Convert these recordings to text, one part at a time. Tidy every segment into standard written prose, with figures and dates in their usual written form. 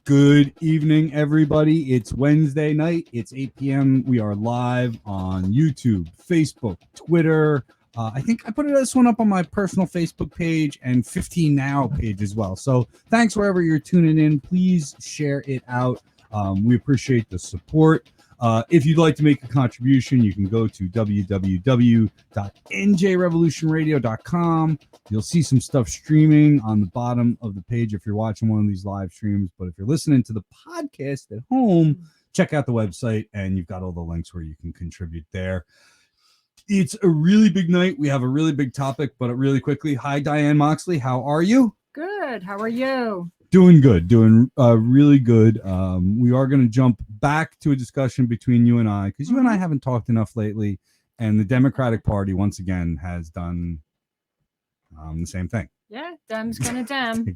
Good evening, everybody. It's Wednesday night. It's 8 p.m. We are live on YouTube, Facebook, Twitter. I think I put this one up on my personal Facebook page and 15 Now page as well. So thanks wherever you're tuning in. Please share it out. We appreciate the support. If you'd like to make a contribution, you can go to www.njrevolutionradio.com. You'll see some stuff streaming on the bottom of the page if you're watching one of these live streams. But if you're listening to the podcast at home, check out the website, and you've got all the links where you can contribute there. It's a really big night. We have a really big topic, but really quickly, hi, Diane Moxley. How are you? Good. How are you? Doing good. Doing really good. We are going to jump back to a discussion between you and I, because you and I haven't talked enough lately, and the Democratic Party, once again, has done the same thing. Yeah, Dem's gonna dem. They're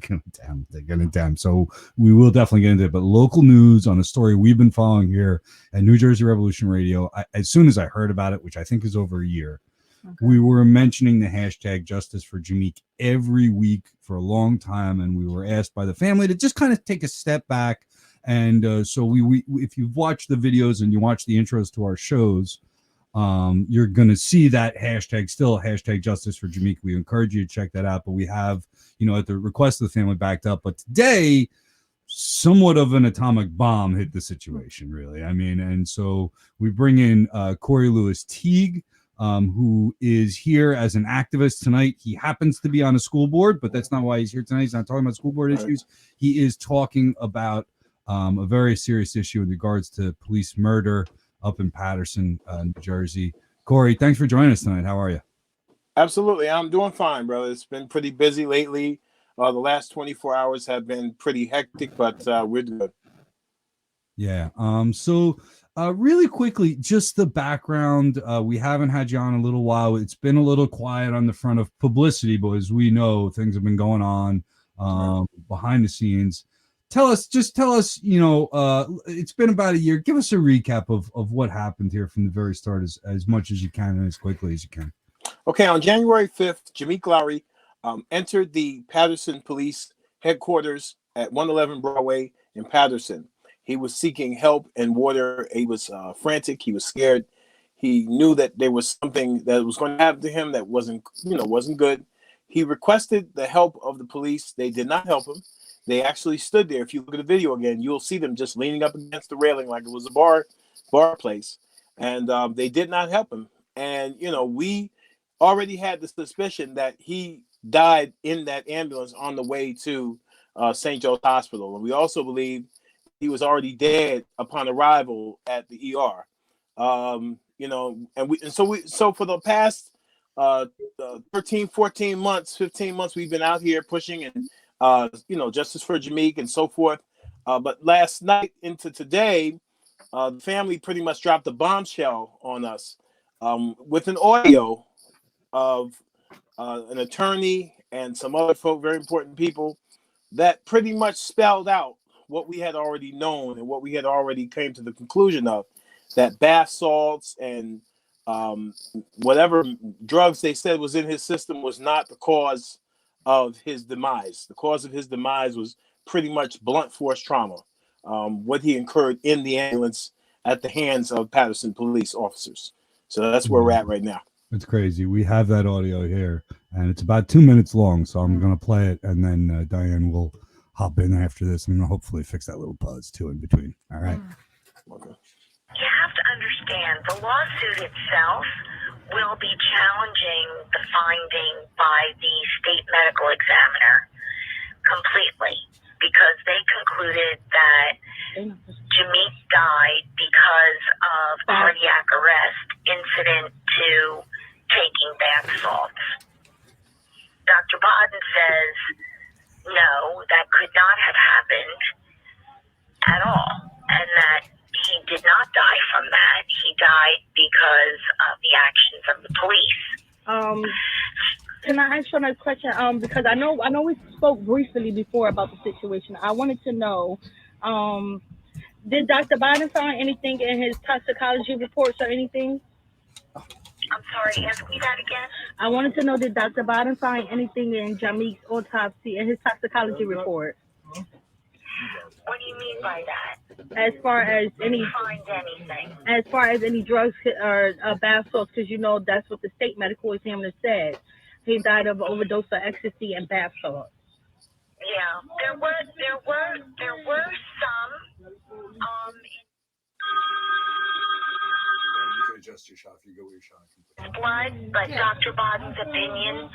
gonna dem. So we will definitely get into it. But local news on a story we've been following here at New Jersey Revolution Radio. As soon as I heard about it, which I think is over a year, we were mentioning the hashtag Justice for Jameek every week for a long time, and we were asked by the family to just kind of take a step back. And so we if you've watched the videos and you watch the intros to our shows, you're going to see that hashtag, still hashtag Justice for Jameek. We encourage you to check that out. But we have, at the request of the family, backed up. But today, somewhat of an atomic bomb hit the situation, really. I mean, and so we bring in Corey Lewis Teague, who is here as an activist tonight. He happens to be on a school board, but that's not why he's here tonight. He's not talking about school board issues. He is talking about a very serious issue in regards to police murder up in Paterson, New Jersey. Corey, thanks for joining us tonight. How are you? Absolutely. I'm doing fine, brother. It's been pretty busy lately. The last 24 hours have been pretty hectic, but we're good. Yeah. So really quickly, just the background. We haven't had you on a little while. It's been a little quiet on the front of publicity, but as we know, things have been going on behind the scenes. Tell us, it's been about a year. Give us a recap of what happened here from the very start as much as you can and as quickly as you can. Okay, on January 5th, Jameek Lowry entered the Paterson Police Headquarters at 111 Broadway in Paterson. He was seeking help and water. He was frantic. He was scared. He knew that there was something that was going to happen to him that wasn't good. He requested the help of the police. They did not help him. They actually stood there. If you look at the video again, you'll see them just leaning up against the railing like it was a bar place. And they did not help him. And, we already had the suspicion that he died in that ambulance on the way to St. Joe's Hospital. And we also believe he was already dead upon arrival at the ER. So for the past 13, 14 months, 15 months, we've been out here pushing and Justice for Jameek and so forth. But last night into today, the family pretty much dropped a bombshell on us with an audio of an attorney and some other very important people that pretty much spelled out what we had already known and what we had already came to the conclusion of, that bath salts and whatever drugs they said was in his system was not the cause of his demise. The cause of his demise was pretty much blunt force trauma, what he incurred in the ambulance at the hands of Paterson police officers. So that's where we're at right now. It's crazy. We have that audio here, and it's about 2 minutes long, so I'm going to play it, and then Diane will hop in after this, and hopefully fix that little pause, too, in between. All right? Okay. You have to understand, the lawsuit itself will be challenging the finding by the state medical examiner completely, because they concluded that Jameek died because of cardiac arrest incident to taking bath salts. Dr. Bodden says, no, that could not have happened at all, and that he did not die from that. He died because of the actions of the police. Can I ask you another question? Because I know we spoke briefly before about the situation. I wanted to know, did Dr. Biden find anything in his toxicology reports or anything? I'm sorry, ask me that again. I wanted to know, did Dr. Biden find anything in Jameek's autopsy and his toxicology report? What do you mean by that? As far as any, Find anything? as far as any drugs or bath salts, because you know that's what the state medical examiner said. He died of overdose of ecstasy and bath salts. Yeah, there were some. You can adjust your shot if you go with your shot. Blood, but Yeah. Dr. Boden's opinion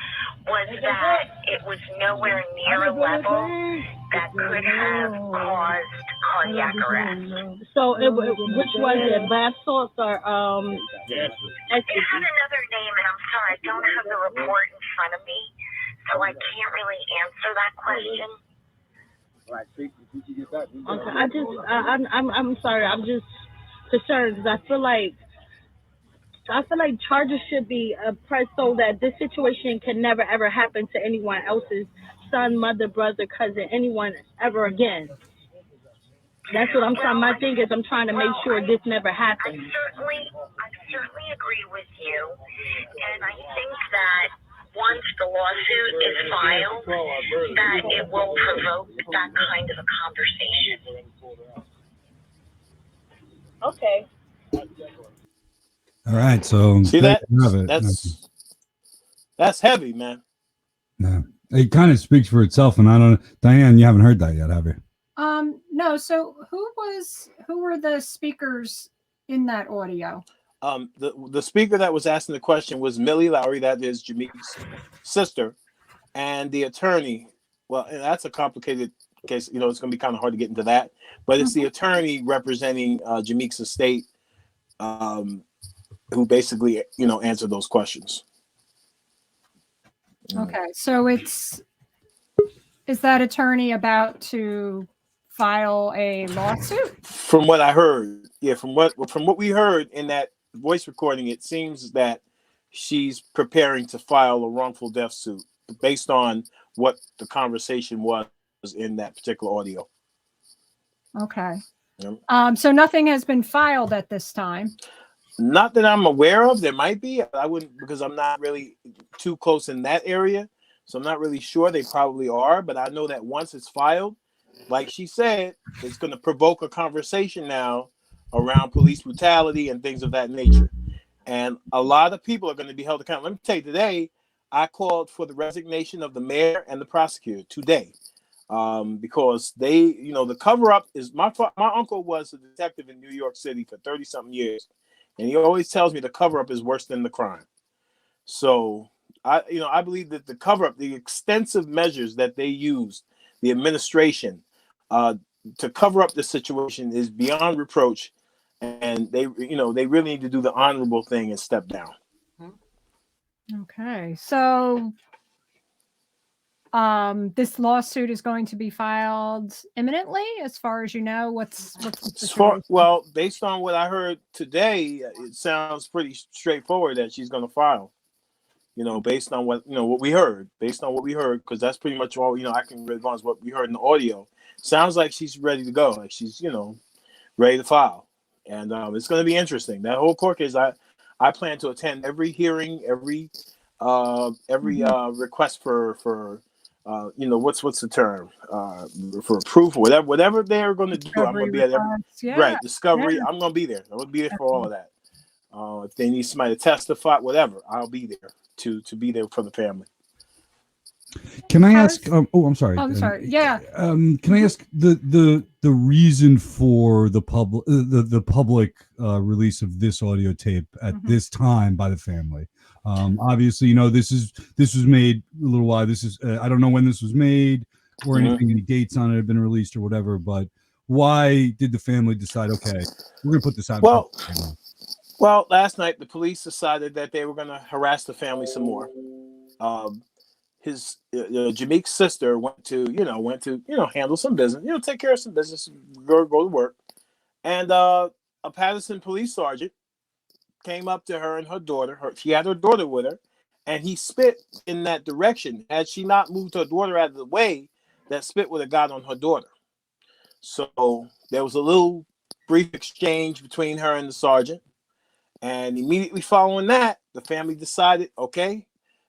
was that it was nowhere near a level that could have caused cardiac arrest. So, which was it, bath salts or It ecstasy? had another name, and I'm sorry, I don't have the report in front of me, so I can't really answer that question. Okay, I'm sorry. I'm just concerned because I feel like charges should be pressed so that this situation can never ever happen to anyone else's son, mother, brother, cousin, anyone ever again. That's what I'm trying. My thing is I'm trying to make sure this never I happens. certainly agree with you, and I think that once the lawsuit is filed, that it will provoke that kind of a conversation. Okay. All right, so See there that? you have it. That's heavy, man. No, it kind of speaks for itself, and I don't. Diane, you haven't heard that yet, have you? No. So who were the speakers in that audio? The speaker that was asking the question was Millie Lowry, that is Jameek's sister, and the attorney. Well, and that's a complicated case. You know, it's going to be kind of hard to get into that, but it's the attorney representing Jameek's estate, who basically, you know, answered those questions. Okay, so is that attorney about to file a lawsuit? From what I heard, yeah, from what we heard in that voice recording, it seems that she's preparing to file a wrongful death suit based on what the conversation was in that particular audio. Okay. Yep. So nothing has been filed at this time. Not that I'm aware of. There might be. I wouldn't, because I'm not really too close in that area, so I'm not really sure. They probably are, but I know that once it's filed, like she said, it's going to provoke a conversation now around police brutality and things of that nature. And a lot of people are going to be held accountable. Let me tell you, today, I called for the resignation of the mayor and the prosecutor today, because they, you know, the cover-up is, my uncle was a detective in New York City for 30-something years, and he always tells me the cover-up is worse than the crime. So, I believe that the cover-up, the extensive measures that they used, the administration, to cover up the situation is beyond reproach, and they really need to do the honorable thing and step down. Okay, so this lawsuit is going to be filed imminently, as far as you know. What's the situation? Well, based on what I heard today, it sounds pretty straightforward that she's going to file. You know, based on what we heard, because that's pretty much all I can advance what we heard in the audio. Sounds like she's ready to go, like she's ready to file, and it's going to be interesting. That whole court case, I plan to attend every hearing, every request for what's the term, for proof or whatever they're going to do. I'm going to be at every discovery. Yeah. I'm going to be there. I'm going to be there for all of that. If they need somebody to testify, whatever, I'll be there to be there for the family. Can I ask? I'm sorry. I'm sorry. Yeah. Can I ask the reason for the public release of this audio tape at this time by the family? Obviously, this was made a little while. This is I don't know when this was made or anything, any dates on it have been released or whatever. But why did the family decide? Okay, we're gonna put this out. Well, last night the police decided that they were going to harass the family some more. His Jameek's sister went to handle some business, take care of some business, go to work, and a Patterson police sergeant came up to her and her daughter. She had her daughter with her, and he spit in that direction. Had she not moved her daughter out of the way, that spit would have got on her daughter. So there was a little brief exchange between her and the sergeant. And immediately following that, the family decided, okay,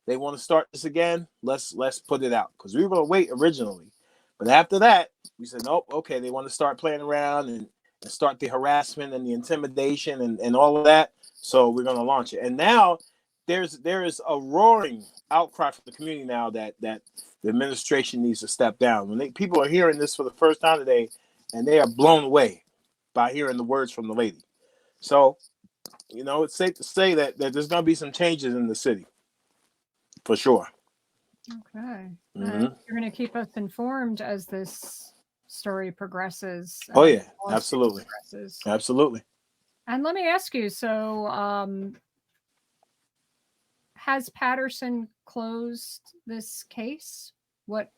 they want to start this again. Let's put it out, because we were going to wait originally, but after that, we said, nope. Okay, they want to start playing around and start the harassment and the intimidation and all of that. So we're going to launch it. And now there is a roaring outcry from the community now that the administration needs to step down. When people are hearing this for the first time today, and they are blown away by hearing the words from the lady. So, it's safe to say that there's going to be some changes in the city, for sure. Okay. Mm-hmm. You're going to keep us informed as this story progresses. Oh yeah, absolutely. Absolutely. And let me ask you, so has Patterson closed this case? What?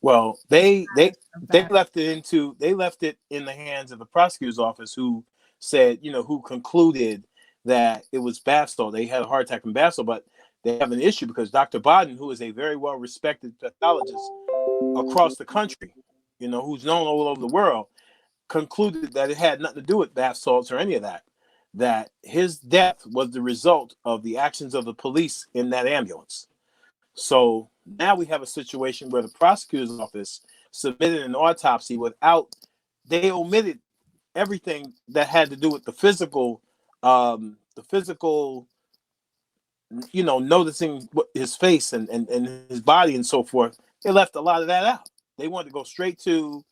Well, they left it in the hands of the prosecutor's office, who said, who concluded that it was bath salt. They had a heart attack in bath salt, but they have an issue because Dr. Bodden, who is a very well respected pathologist across the country, who's known all over the world, concluded that it had nothing to do with bath salts or any of that. That his death was the result of the actions of the police in that ambulance. So now we have a situation where the prosecutor's office submitted an autopsy they omitted everything that had to do with the physical, noticing his face and his body and so forth. They left a lot of that out. They wanted to go straight to,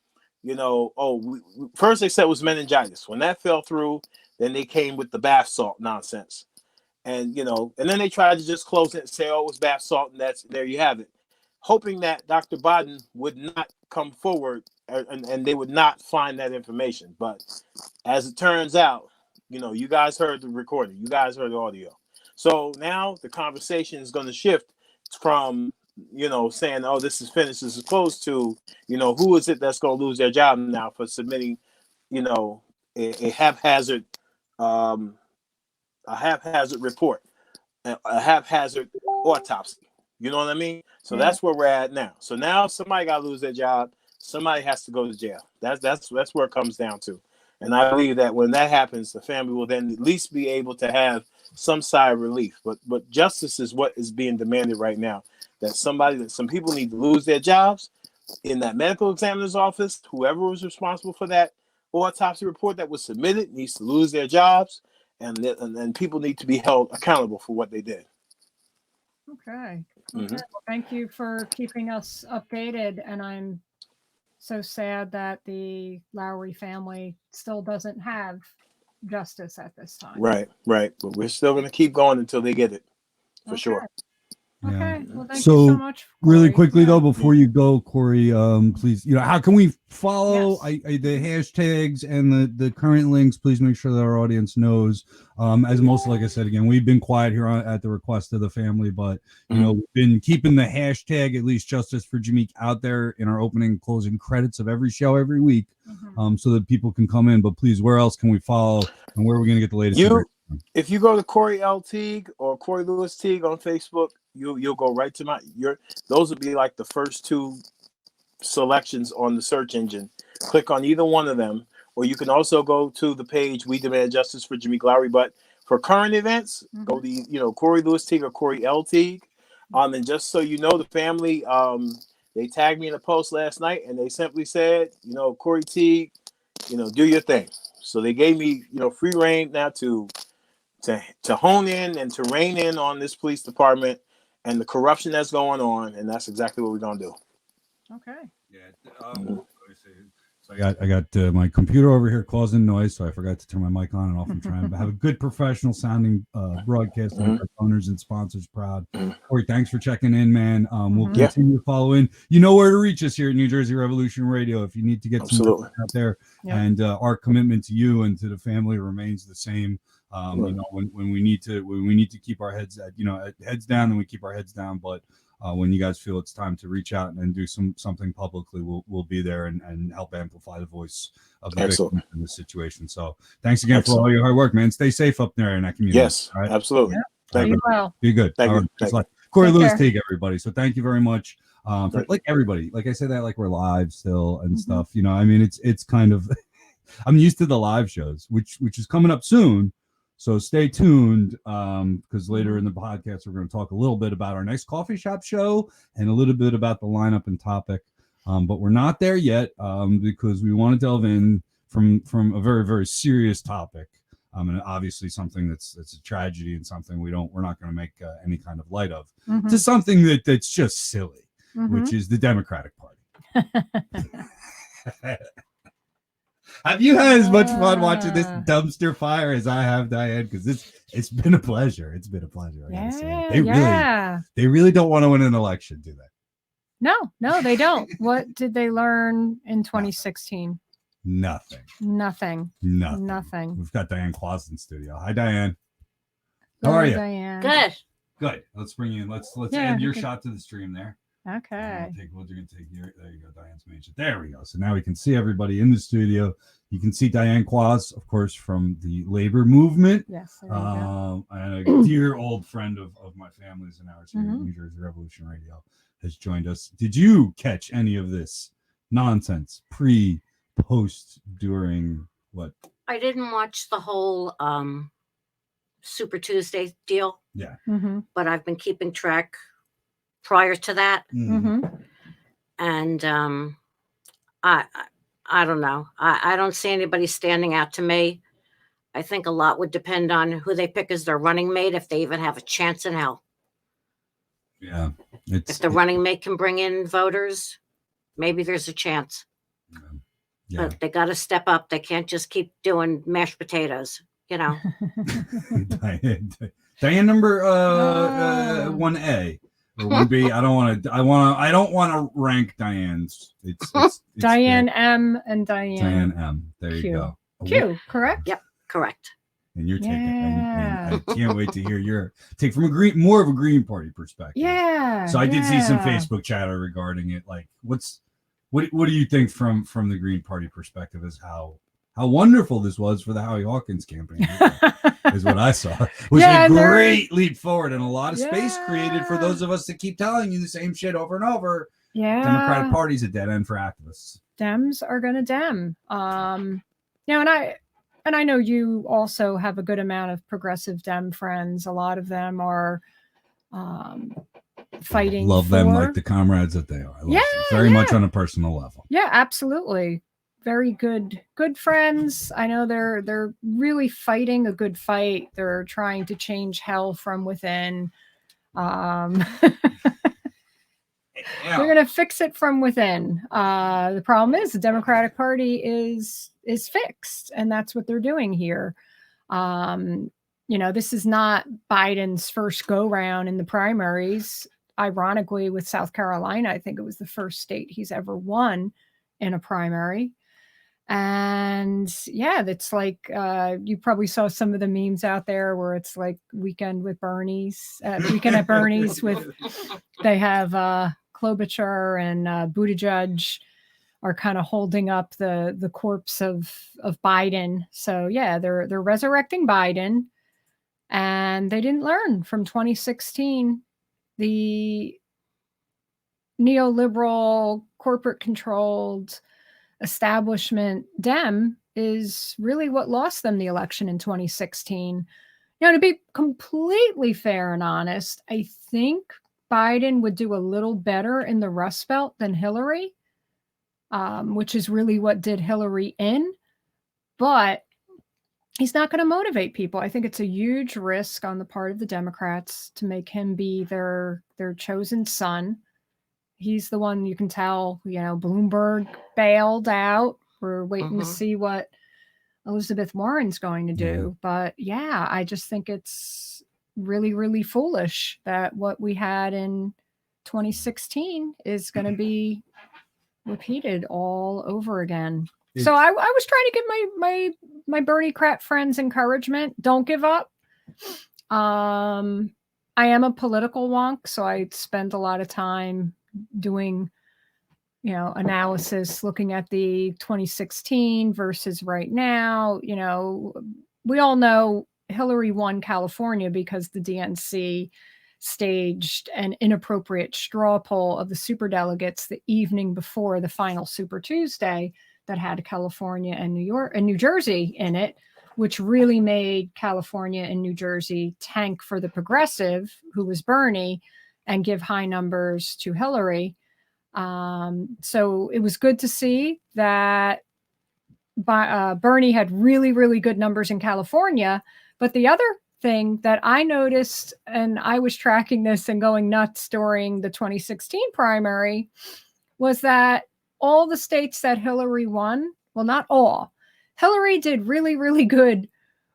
first they said it was meningitis. When that fell through, then they came with the bath salt nonsense. And, and then they tried to just close it and say, oh, it was bath salt, and there you have it. Hoping that Dr. Bodden would not come forward and they would not find that information. But as it turns out, you guys heard the recording. You guys heard the audio. So now the conversation is going to shift from, saying, oh, this is finished, this is closed, to, who is it that's going to lose their job now for submitting, a haphazard report, a haphazard autopsy. You know what I mean? So that's where we're at now. So now somebody got to lose their job. Somebody has to go to jail. That's where it comes down to. And I believe that when that happens, the family will then at least be able to have some side of relief. But justice is what is being demanded right now. That some people need to lose their jobs in that medical examiner's office. Whoever was responsible for that autopsy report that was submitted needs to lose their jobs, and people need to be held accountable for what they did. Okay. Mm-hmm. Well, thank you for keeping us updated, and I'm so sad that the Lowry family still doesn't have justice at this time. Right. But we're still going to keep going until they get it, for sure. Okay. Yeah. Well, thank you so much. Corey. Really quickly though, before you go, Corey, please, how can we follow the hashtags and the current links? Please make sure that our audience knows. As most, like I said again, we've been quiet here at the request of the family, but we've been keeping the hashtag, at least Justice for Jameek, out there in our opening and closing credits of every show every week, so that people can come in. But please, where else can we follow, and where are we going to get the latest? If you go to Corey L. Teague or Corey Lewis Teague on Facebook, you'll go right to those would be like the first two selections on the search engine. Click on either one of them, or you can also go to the page We Demand Justice for Jameek Lowry. But for current events, go to Corey Lewis Teague or Corey L. Teague. And just so you know, the family they tagged me in a post last night, and they simply said, Corey Teague, do your thing. So they gave me free reign now to hone in and to rein in on this police department and the corruption that's going on, and that's exactly what we're gonna do. Okay. Yeah. So I got my computer over here causing noise, so I forgot to turn my mic on and off. I'm trying to have a good professional sounding broadcast and our owners and sponsors proud. Corey, thanks for checking in, man. We'll continue to follow in. You know where to reach us here at New Jersey Revolution Radio if you need to get some out there. Yeah. And our commitment to you and to the family remains the same. When we need to keep our heads heads down, then we keep our heads down. But when you guys feel it's time to reach out and do something publicly, we'll be there and help amplify the voice of the victims in this situation. So thanks again for all your hard work, man. Stay safe up there in that community. Yes, right? absolutely. Yeah. Thank you. Well. Be good. Thank you. Thank you. Corey Lewis Teague, everybody. So thank you very much. For, like everybody, like I said that like we're live still and stuff. I mean, it's kind of I'm used to the live shows, which is coming up soon. So stay tuned, because later in the podcast, we're going to talk a little bit about our next coffee shop show and a little bit about the lineup and topic. But we're not there yet, because we want to delve in from a very, very serious topic. And obviously something that's a tragedy and something we're not going to make any kind of light of, to something that's just silly, which is the Democratic Party. Have you had as much fun watching this dumpster fire as I have, Diane? Because it's been a pleasure. It's been a pleasure. I gotta say. They really don't want to win an election, do they? No, they don't. What did they learn in 2016? Nothing. We've got Diane Claus in studio. Hi, Diane. How are you? Diane. Good. Let's bring you in. Let's add your shot to the stream there. Okay. We're going to take here. There you go, Diane's main shot. There we go. So now we can see everybody in the studio. You can see Diane Claus, of course, from the labor movement. Yes. And a dear old friend of my family's and ours here at New Jersey Revolution Radio has joined us. Did you catch any of this nonsense post, during what? I didn't watch the whole Super Tuesday deal. Yeah. But I've been keeping track prior to that. And I don't know. I don't see anybody standing out to me. I think a lot would depend on who they pick as their running mate, if they even have a chance in hell. Yeah. If the running mate can bring in voters, maybe there's a chance. Yeah. But they got to step up. They can't just keep doing mashed potatoes, you know. Diane number 1A or 1B. I don't want to rank Diane's. It's Diane M and Diane M. There you go. Q, correct? Yep, correct. And you're taking, and I can't wait to hear your take from more of a Green Party perspective. Yeah. So I did see some Facebook chatter regarding it. Like, what do you think from the Green Party perspective is how wonderful this was for the Howie Hawkins campaign is what I saw. It was a great leap forward and a lot of space created for those of us that keep telling you the same shit over and over. Yeah. Democratic Party's a dead end for activists. Dems are going to dem. And I know you also have a good amount of progressive Dem friends. A lot of them are fighting. Love them like the comrades that they are. I love them very much on a personal level. Yeah, absolutely. Very good friends. I know they're really fighting a good fight. They're trying to change hell from within. They're going to fix it from within. The problem is the Democratic Party is fixed, and that's what they're doing here. This is not Biden's first go round in the primaries. Ironically, with South Carolina, I think it was the first state he's ever won in a primary. And it's like you probably saw some of the memes out there where it's like weekend at Bernie's with they have Klobuchar and Buttigieg are kind of holding up the corpse of Biden. So they're resurrecting Biden, and they didn't learn from 2016. The neoliberal, corporate controlled establishment Dem is really what lost them the election in 2016. To be completely fair and honest, I think Biden would do a little better in the Rust Belt than Hillary, which is really what did Hillary in. But he's not going to motivate people. I think it's a huge risk on the part of the Democrats to make him be their chosen son. He's the one you can tell, Bloomberg bailed out. We're waiting to see what Elizabeth Warren's going to do. But I just think it's really, really foolish that what we had in 2016 is going to be repeated all over again. So I was trying to give my Bernie-crat friends encouragement. Don't give up. I am a political wonk, so I spend a lot of time doing, analysis, looking at the 2016 versus right now. We all know Hillary won California because the DNC staged an inappropriate straw poll of the superdelegates the evening before the final Super Tuesday that had California and New York and New Jersey in it. which really made California and New Jersey tank for the progressive, who was Bernie, and give high numbers to Hillary. So it was good to see that Bernie had really, really good numbers in California. But the other thing that I noticed, and I was tracking this and going nuts during the 2016 primary, was that all the states that Hillary won, well, not all, Hillary did really, really good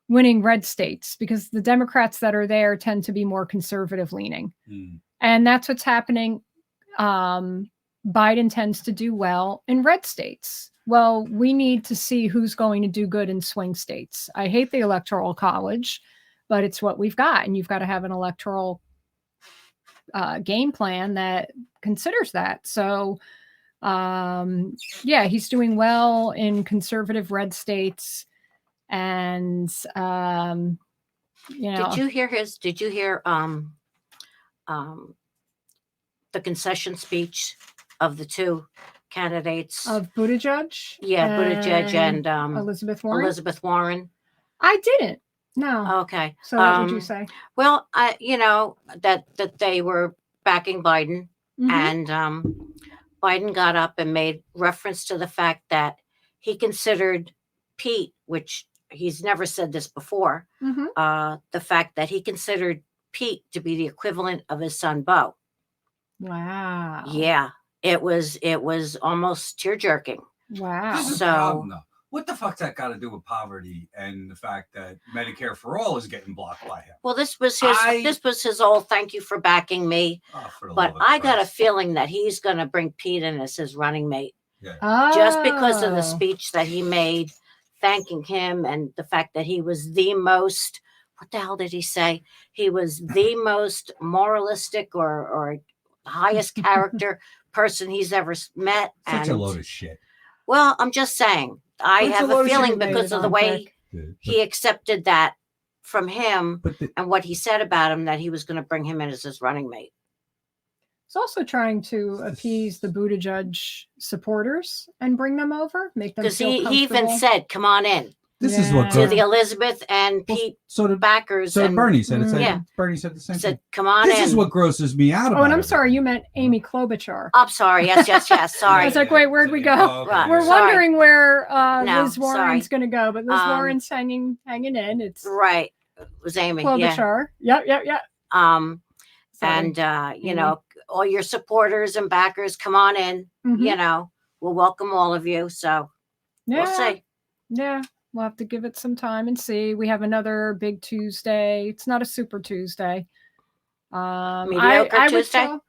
winning red states because the Democrats that are there tend to be more conservative leaning. And that's what's happening. Biden tends to do well in red states. Well, we need to see who's going to do good in swing states. I hate the Electoral College, but it's what we've got. And you've got to have an electoral game plan that considers that. So, yeah, he's doing well in conservative red states. And, you know. Did you hear the concession speech of the two candidates? Of Buttigieg? Yeah, Buttigieg and Elizabeth Warren? Elizabeth Warren. I didn't. No. Okay. So what would you say? Well, that they were backing Biden, and Biden got up and made reference to the fact that he considered Pete, which he's never said this before, the fact that he considered Pete to be the equivalent of his son Beau. Wow. Yeah, it was almost tear jerking. Wow. This is So- the problem, though. What the fuck's that got to do with poverty and the fact that Medicare for all is getting blocked by him? Well, this was his old thank you for backing me. Oh, for the But love of I got a Christ. feeling that he's going to bring Pete in as his running mate, Oh. just because of the speech that he made, thanking him, and the fact that he was the most. What the hell did he say? He was the most moralistic or highest character person he's ever met. Such a and, load of shit. Well, I'm just saying. I It's a have load a of feeling shit, because of the way he accepted that from him and what he said about him, that he was going to bring him in as his running mate. He's also trying to appease the Buttigieg supporters and bring them over, make them Because feel he even comfortable. said, "Come on in." This is what To Yeah. the Elizabeth and Pete so did backers. so and Bernie said it. Yeah. Bernie said the same said, thing. "Come on This in." is what grosses me out about Oh, and I'm it. sorry, you meant Amy Klobuchar. I'm sorry. Yes. I Sorry. was like, wait, where'd we go? Right. We're Sorry. wondering where No, Liz Warren's going to go, but Liz Warren's hanging in. It's Right. It was Amy. Klobuchar. Yep. Yeah. Sorry. And you know, all your supporters and backers, come on in. Mhm. You know, we'll welcome all of you. So Yeah. we'll see. Yeah. We'll have to give it some time and see. We have another big Tuesday. It's not a super Tuesday. Mediocre I would Tuesday?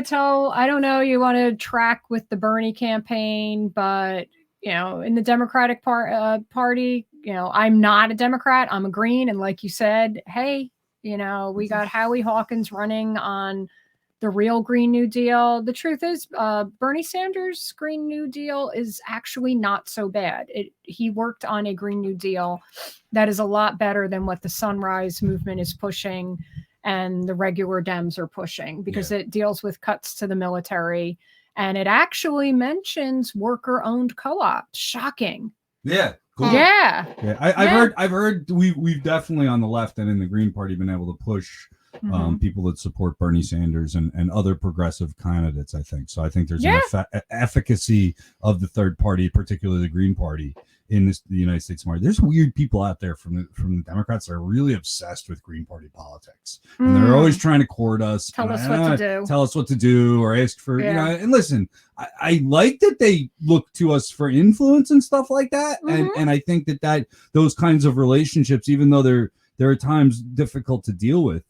tell, I don't know, you want to track with the Bernie campaign, but you know, in the Democratic Party, you know, I'm not a Democrat. I'm a Green. And like you said, hey, you know, we got Howie Hawkins running on the real Green New Deal. The truth is, Bernie Sanders' Green New Deal is actually not so bad. He worked on a Green New Deal that is a lot better than what the Sunrise Movement is pushing and the regular Dems are pushing, because it deals with cuts to the military, and it actually mentions worker-owned co-ops. Shocking. Yeah. Cool. Yeah. I've heard we've definitely on the left and in the Green Party been able to push people that support Bernie Sanders and other progressive candidates, I think. So I think there's an efficacy of the third party, particularly the Green Party, in the United States market. There's weird people out there from the Democrats that are really obsessed with Green Party politics. And they're always trying to court us. Tell us what to do. Or ask for, you know, and listen, I like that they look to us for influence and stuff like that. And I think that those kinds of relationships, even though they're at times difficult to deal with,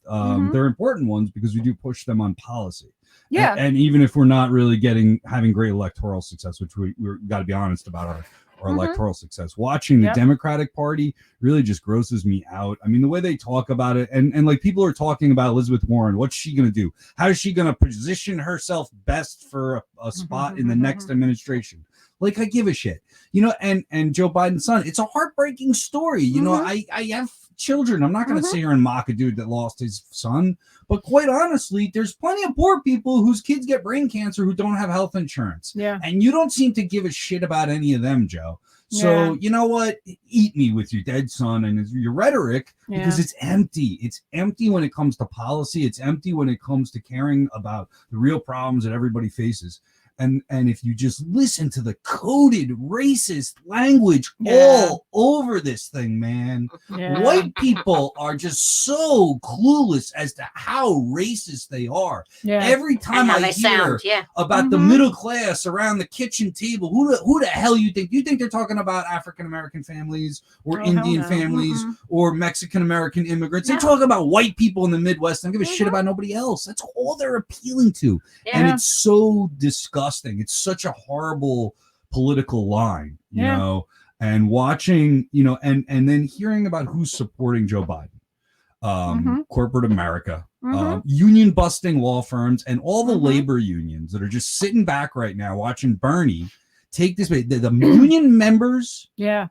they're important ones because we do push them on policy. Yeah. And even if we're not really having great electoral success, which we're got to be honest about our electoral success, watching the Democratic Party really just grosses me out. I mean, the way they talk about it, and like people are talking about Elizabeth Warren, what's she going to do? How is she going to position herself best for a spot in the next administration? Like, I give a shit, you know, and Joe Biden's son, it's a heartbreaking story. You know, I have children. I'm not going to sit here and mock a dude that lost his son, but quite honestly, there's plenty of poor people whose kids get brain cancer who don't have health insurance. Yeah. And you don't seem to give a shit about any of them, Joe. So you know what? Eat me with your dead son and your rhetoric, because it's empty. It's empty when it comes to policy. It's empty when it comes to caring about the real problems that everybody faces. And if you just listen to the coded racist language all over this thing, man, white people are just so clueless as to how racist they are. Every time I hear about the middle class around the kitchen table, who the hell you think? You think they're talking about African American families or Indian families or Mexican American immigrants? They're talking about white people in the Midwest. They don't give a shit about nobody else. That's all they're appealing to. And it's so disgusting. It's such a horrible political line, you know, and watching, you know, and then hearing about who's supporting Joe Biden, corporate America, union busting law firms, and all the labor unions that are just sitting back right now watching Bernie take this. The union members,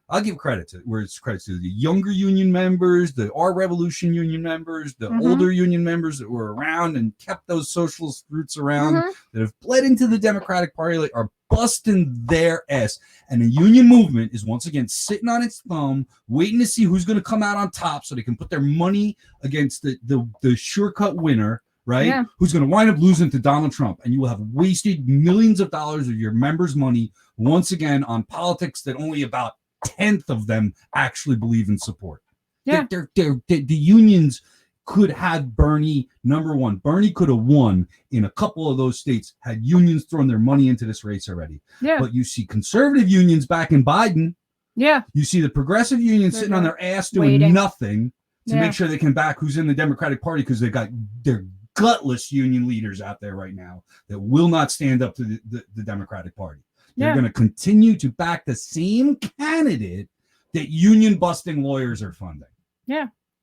I'll give credit to where it's credit to the younger union members, the Our Revolution union members, the older union members that were around and kept those socialist roots around, that have bled into the Democratic Party, like, are busting their ass. And the union movement is once again sitting on its thumb, waiting to see who's going to come out on top so they can put their money against the sure-cut winner, right? Who's going to wind up losing to Donald Trump. And you will have wasted millions of dollars of your members' money once again on politics that only about 1/10 of them actually believe in support. The unions could have Bernie, number one. Bernie could have won in a couple of those states had unions thrown their money into this race already. But you see conservative unions backing Biden. You see the progressive unions sitting on their ass doing nothing to make sure they can back who's in the Democratic Party, because they got their gutless union leaders out there right now that will not stand up to the Democratic Party. They're going to continue to back the same candidate that union busting lawyers are funding.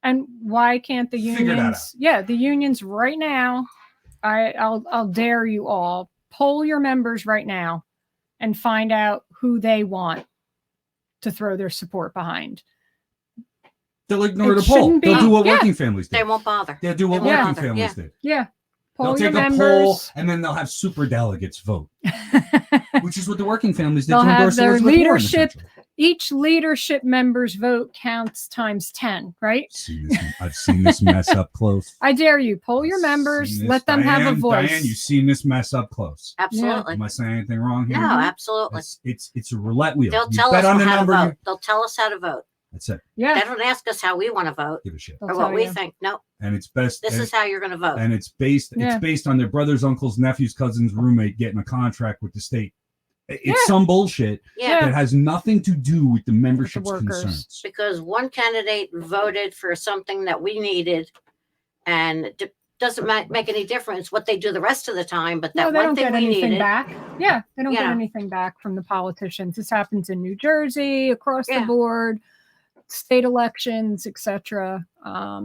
And why can't the unions? The unions right now. I'll dare you all, poll your members right now and find out who they want to throw their support behind. They'll ignore the poll. They'll do what working families did. They won't bother. They'll do what working families did. Poll they'll take a poll and then they'll have super delegates vote, which is what the working families did. They'll have their leadership. Each leadership member's vote counts times 10, right? I've seen this mess up close. I dare you, poll your members, let them have a voice. Diane, you've seen this mess up close. Absolutely. Am I saying anything wrong here? No, absolutely. It's a roulette wheel. They'll tell us how to vote. They'll tell us how to vote. That's it. They don't ask us how we want to vote. Give a shit. Or what we think. No. And it's best. This is how you're going to vote. And it's based on their brothers, uncles, nephews, cousins, roommate getting a contract with the state. It's some bullshit that has nothing to do with the membership's concerns. Because one candidate voted for something that we needed, and it doesn't make any difference what they do the rest of the time. But that one thing we needed back. They don't get anything back from the politicians. This happens in New Jersey, across the board, state elections, etc. I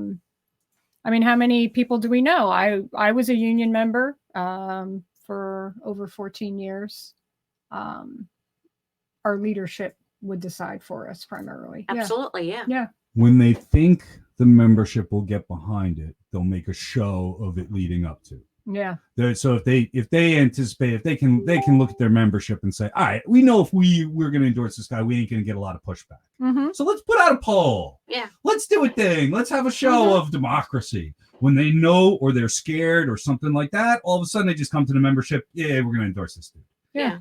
mean, how many people do we know? I was a union member for over 14 years. Our leadership would decide for us primarily. Absolutely, yeah. When they think the membership will get behind it, they'll make a show of it leading up to. So if they anticipate, if they can look at their membership and say, all right, we know if we're going to endorse this guy, we ain't going to get a lot of pushback. So let's put out a poll. Let's do a thing. Let's have a show of democracy. When they know or they're scared or something like that, all of a sudden they just come to the membership. We're going to endorse this dude.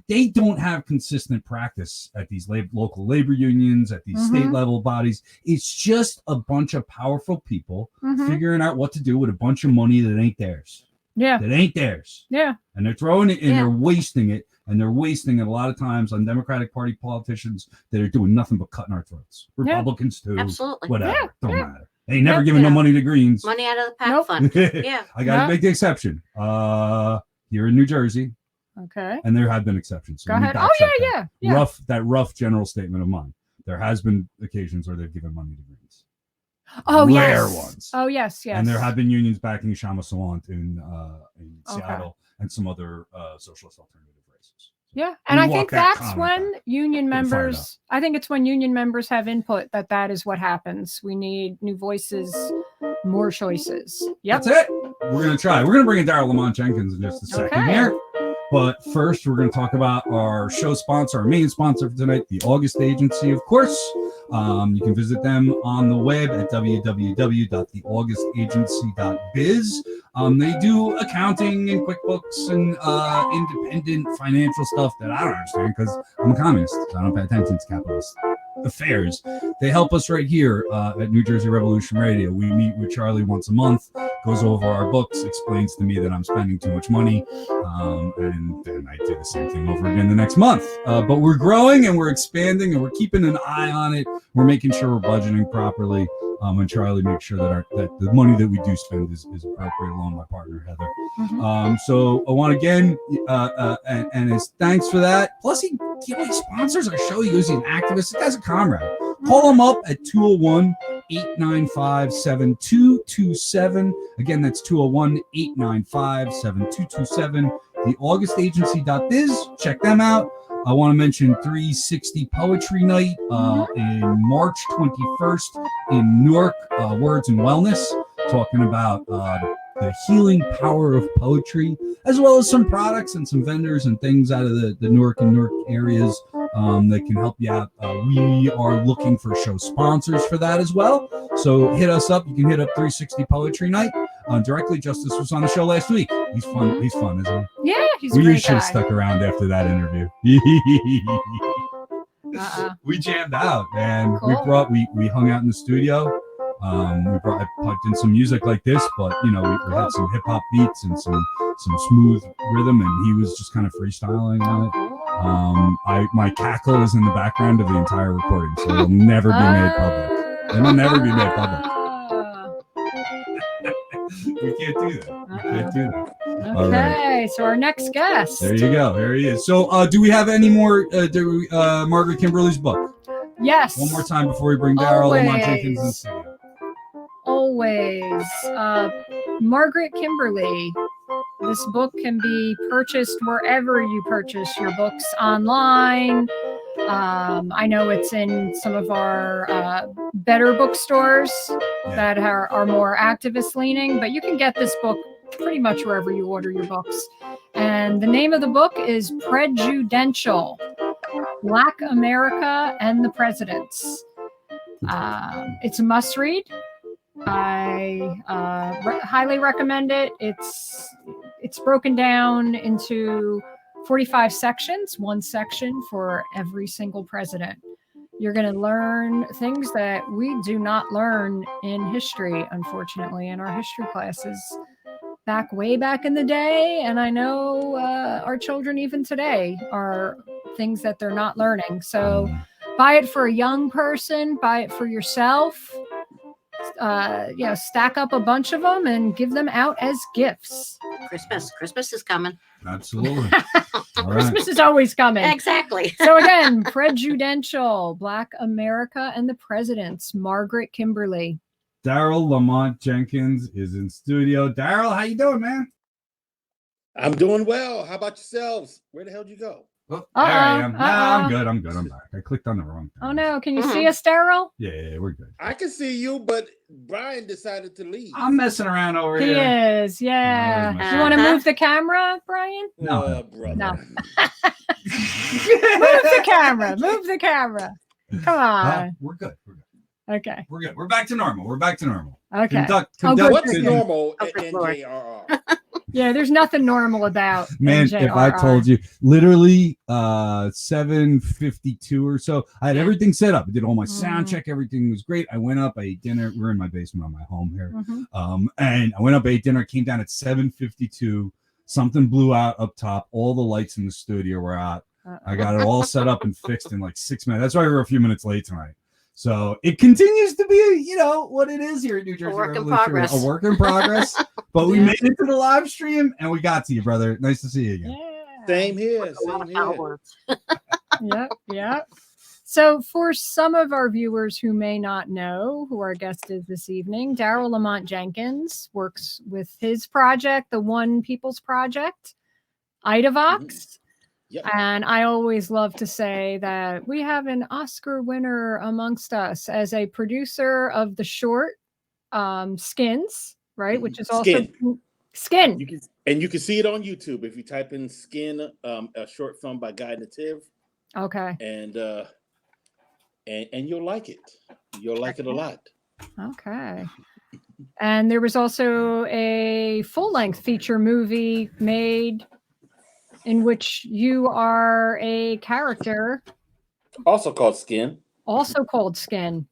They don't have consistent practice at these local labor unions, at these state level bodies. It's just a bunch of powerful people figuring out what to do with a bunch of money that ain't theirs. That ain't theirs. And they're throwing it and they're wasting it. And they're wasting it a lot of times on Democratic Party politicians that are doing nothing but cutting our throats. Republicans too. Absolutely. Whatever. Don't matter. They ain't never giving no money to Greens. Money out of the PAC fund. I got to make the exception. Here in New Jersey. Okay. And there have been exceptions. So go ahead. Oh, yeah. Rough general statement of mine. There has been occasions where they've given money to Greens. Oh, Rare ones. Oh, yes. And there have been unions backing Shama Sawant in Seattle and some other socialist alternative races. So and I think that's when union members, I think it's when union members have input that is what happens. We need new voices, more choices. That's it. We're going to try. We're going to bring in Daryle Lamont Jenkins in just a second here. But first, we're going to talk about our show sponsor, our main sponsor for tonight, the August Agency, of course. You can visit them on the web at www.theaugustagency.biz. They do accounting and QuickBooks and independent financial stuff that I don't understand because I'm a communist. So I don't pay attention to capitalist affairs. They help us right here at New Jersey Revolution Radio. We meet with Charlie once a month, goes over our books, explains to me that I'm spending too much money, and then I do the same thing over again the next month. But we're growing and we're expanding and we're keeping an eye on it. We're making sure we're budgeting properly. And Charlie makes sure that that the money that we do spend is appropriate, along with my partner Heather. So I want again, and his thanks for that. Plus, he sponsors our show. He goes, he's an activist. This guy's a comrade. Call him up at 201-895-7227. Again, that's 201-895-7227. TheAugustAgency.biz. Check them out. I want to mention 360 Poetry Night in March 21st in Newark, Words and Wellness, talking about the healing power of poetry, as well as some products and some vendors and things out of the Newark and Newark areas that can help you out. We are looking for show sponsors for that as well. So hit us up. You can hit up 360 Poetry Night directly. Justice was on the show last week. He's fun. He's fun, isn't he? Yeah, he's a great We should have guy. stuck around after that interview. We jammed out, man. Cool. We hung out in the studio. I plugged in some music like this, but we had some hip hop beats and some smooth rhythm, and he was just kind of freestyling on it. My cackle is in the background of the entire recording, so it'll never be made public. It'll never be made public. We can't do that. We can't do that. Okay, so our next guest. There you go. There he is. So, do we have any more? Margaret Kimberly's book? Yes. One more time before we bring Daryle Lamont Jenkins in the studio. Always. Margaret Kimberly. This book can be purchased wherever you purchase your books online. I know it's in some of our better bookstores that are more activist leaning, but you can get this book pretty much wherever you order your books. And the name of the book is Prejudential: Black America and the Presidents. It's a must read. I highly recommend it. It's broken down into 45 sections, one section for every single president. You're going to learn things that we do not learn in history, unfortunately, in our history classes way back in the day. And I know our children even today are things that they're not learning. So buy it for a young person, buy it for yourself. Stack up a bunch of them and give them out as gifts. Christmas is coming. Absolutely. Christmas is always coming. Exactly. So again, Prejudential: Black America and the Presidents, Margaret Kimberly. Daryle Lamont Jenkins is in studio. Daryle, how you doing, man? I'm doing well. How about yourselves? Where the hell did you go? Oh, there I am. No, I'm good. I'm back. I clicked on the wrong thing. Oh no, can you see us, Daryle? Yeah, we're good. I can see you, but Brian decided to leave. I'm messing around over He here. is, yeah. You want to move the camera, Brian? No. Brother. No. Move the camera. Move the camera. Come on. We're good. Okay. We're good. We're back to normal. Okay. Conduct. good. What's Good. normal Oh, at good Lord. NJRR? Yeah, there's nothing normal about Man, NJRR. if I told you, literally 7:52 or so, I had everything set up. I did all my sound check. Everything was great. I went up, I ate dinner. We're in my basement on my home here. And I went up, ate dinner, came down at 7:52. Something blew out up top. All the lights in the studio were out. I got it all set up and fixed in like 6 minutes. That's why we were a few minutes late tonight. So it continues to be, what it is here at New Jersey. A work in Revolution. progress. A work in progress. But we made it to the live stream and we got to you, brother. Nice to see you again. Yeah. Same here. A lot of Same here. words. Yep. So for some of our viewers who may not know who our guest is this evening, Daryle Lamont Jenkins works with his project, the One People's Project, IDAVOX. Yep. And I always love to say that we have an Oscar winner amongst us as a producer of the short Skins, right? Which is also Skin. You can, And you can see it on YouTube if you type in Skin, a short film by Guy Nativ, Okay. and you'll like it. You'll like it a lot. Okay. And there was also a full-length feature movie made in which you are a character, Also called Skin. also called Skin.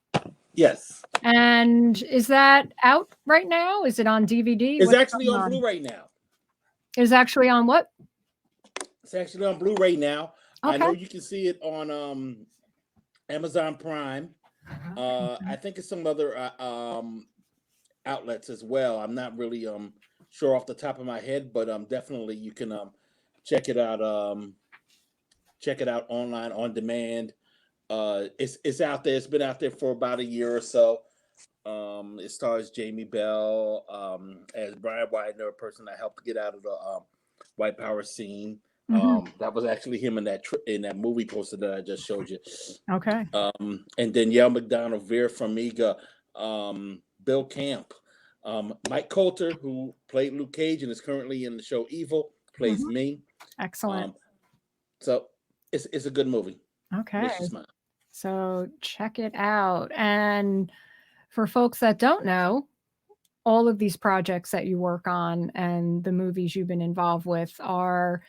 Yes. And is that out right now? Is it on DVD? It's What's actually going on Blu-ray now. Is actually on what? It's actually on Blu-ray now. I know Okay. you can see it on Amazon Prime. I think it's some other outlets as well. I'm not really sure off the top of my head, but definitely you can check it out. Check it out online on demand. It's out there. It's been out there for about a year or so. It stars Jamie Bell as Brian Widener, a person I helped get out of the white power scene. That was actually him in that movie poster that I just showed you. Okay. And Danielle McDonald, Vera Farmiga, Bill Camp, Mike Coulter, who played Luke Cage and is currently in the show Evil, plays me. Excellent. So it's a good movie. Okay. Makes you smile. So check it out. And for folks that don't know, all of these projects that you work on and the movies you've been involved with are,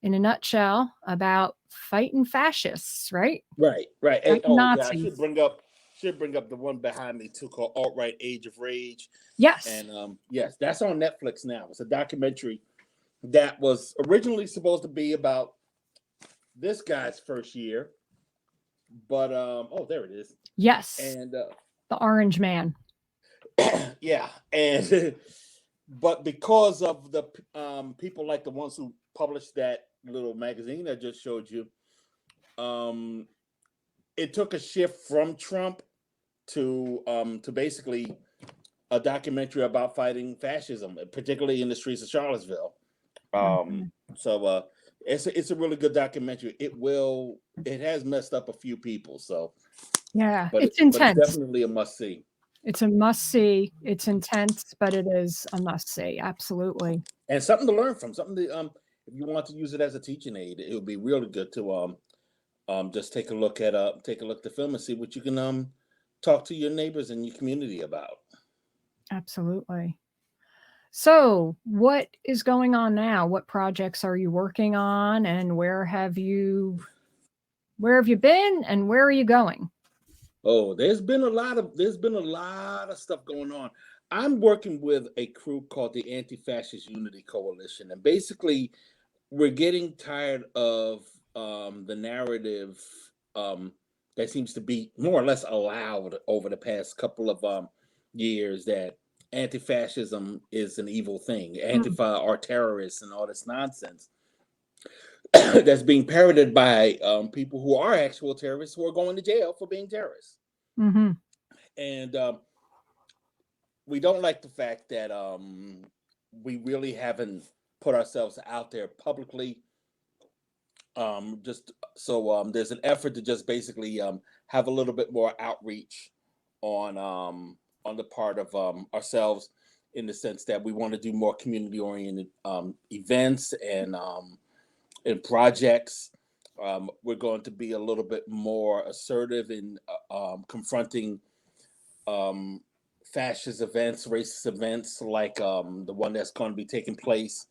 in a nutshell, about fighting fascists, right? Right. Fighting Yeah, I Nazis. should bring up the one behind me too, called Alt-Right Age of Rage. Yes. And yes, that's on Netflix now. It's a documentary that was originally supposed to be about this guy's first year, but there it is. Yes. And the Orange Man. yeah, and but because of the people like the ones who published that little magazine I just showed you, it took a shift from Trump to basically a documentary about fighting fascism, particularly in the streets of Charlottesville. So it's a really good documentary. It has messed up a few people, so yeah, but it's intense. But it's definitely a must see. It's a must see. It's intense, but it is a must see. Absolutely. And something to learn from. Something to if you want to use it as a teaching aid, it would be really good to just take a look at the film and see what you can talk to your neighbors and your community about. Absolutely. So, what is going on now? What projects are you working on, and where have you been, and where are you going? Oh, there's been a lot of stuff going on. I'm working with a crew called the Anti-Fascist Unity Coalition, and basically, we're getting tired of the narrative that seems to be more or less allowed over the past couple of years that anti-fascism is an evil thing. Antifa are terrorists and all this nonsense that's being parroted by people who are actual terrorists who are going to jail for being terrorists. And we don't like the fact that we really haven't put ourselves out there publicly. Just so there's an effort to just basically have a little bit more outreach on the part of ourselves, in the sense that we want to do more community-oriented events and projects. We're going to be a little bit more assertive in confronting fascist events, racist events, like the one that's going to be taking place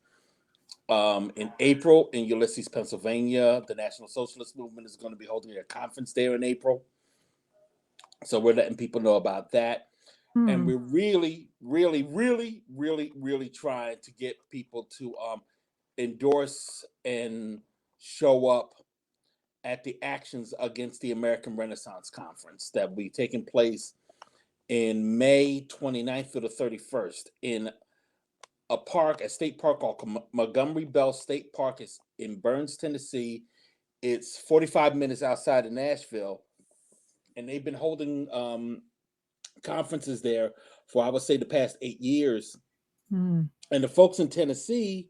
in April in Ulysses, Pennsylvania. The National Socialist Movement is going to be holding a conference there in April. So we're letting people know about that. And we're really, really, really, really, really trying to get people to endorse and show up at the Actions Against the American Renaissance Conference that will be taking place in May 29th through the 31st in a state park called Montgomery Bell State Park. Is in Burns, Tennessee. It's 45 minutes outside of Nashville. And they've been holding conferences there for, I would say, the past 8 years. And the folks in Tennessee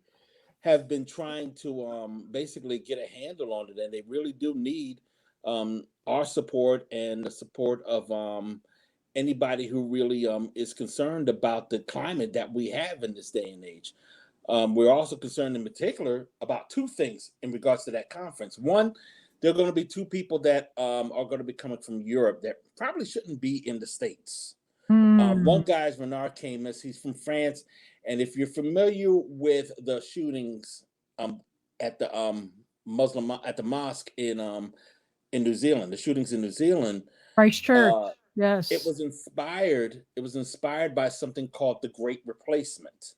have been trying to basically get a handle on it, and they really do need our support and the support of anybody who really is concerned about the climate that we have in this day and age. We're also concerned in particular about two things in regards to that conference. One, there are going to be two people that are going to be coming from Europe that probably shouldn't be in the States. One guy is Renard Camus. He's from France. And if you're familiar with the shootings at the mosque in New Zealand, the shootings in New Zealand, Christchurch. Yes. It was inspired by something called the Great Replacement.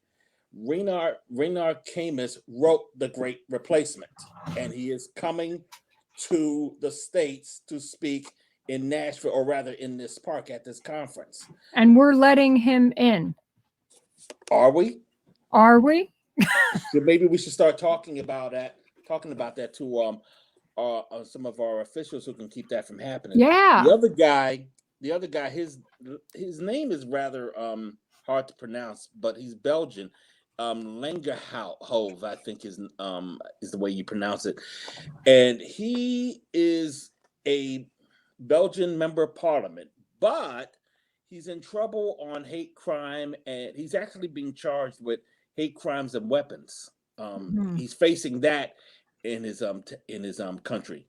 Renard Camus wrote The Great Replacement, and he is coming to the States to speak in Nashville, or rather in this park at this conference. And we're letting him in. Are we? Are we? So maybe we should start talking about that to some of our officials who can keep that from happening. Yeah. The other guy, his name is rather hard to pronounce, but he's Belgian. Langerhove, I think is the way you pronounce it, and he is a Belgian member of parliament, but he's in trouble on hate crime, and he's actually being charged with hate crimes and weapons. He's facing that in his country.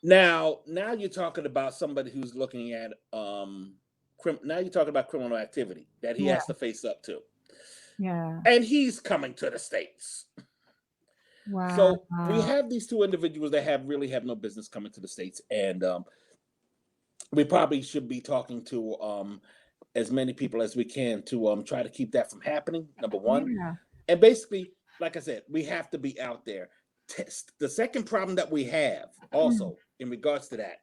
Now you're talking about somebody who's looking at now you're talking about criminal activity that he has to face up to. Yeah. And he's coming to the States. Wow. So we have these two individuals that really have no business coming to the States. And we probably should be talking to as many people as we can to try to keep that from happening, number one. Yeah. And basically, like I said, we have to be out there. The second problem that we have also in regards to that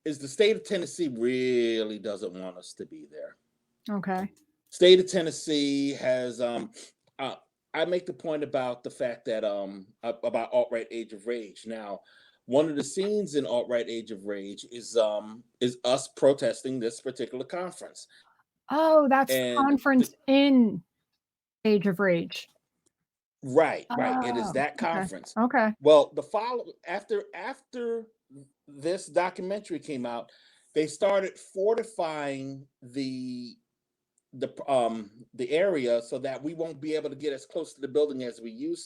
is the state of Tennessee really doesn't want us to be there. Okay. State of Tennessee has I make the point about the fact that about alt-right Age of Rage. Now, one of the scenes in alt-right Age of Rage is us protesting this particular conference. Oh, that's the conference in Age of Rage. Right. It is that conference. Okay. Well, after this documentary came out, they started fortifying the area so that we won't be able to get as close to the building as we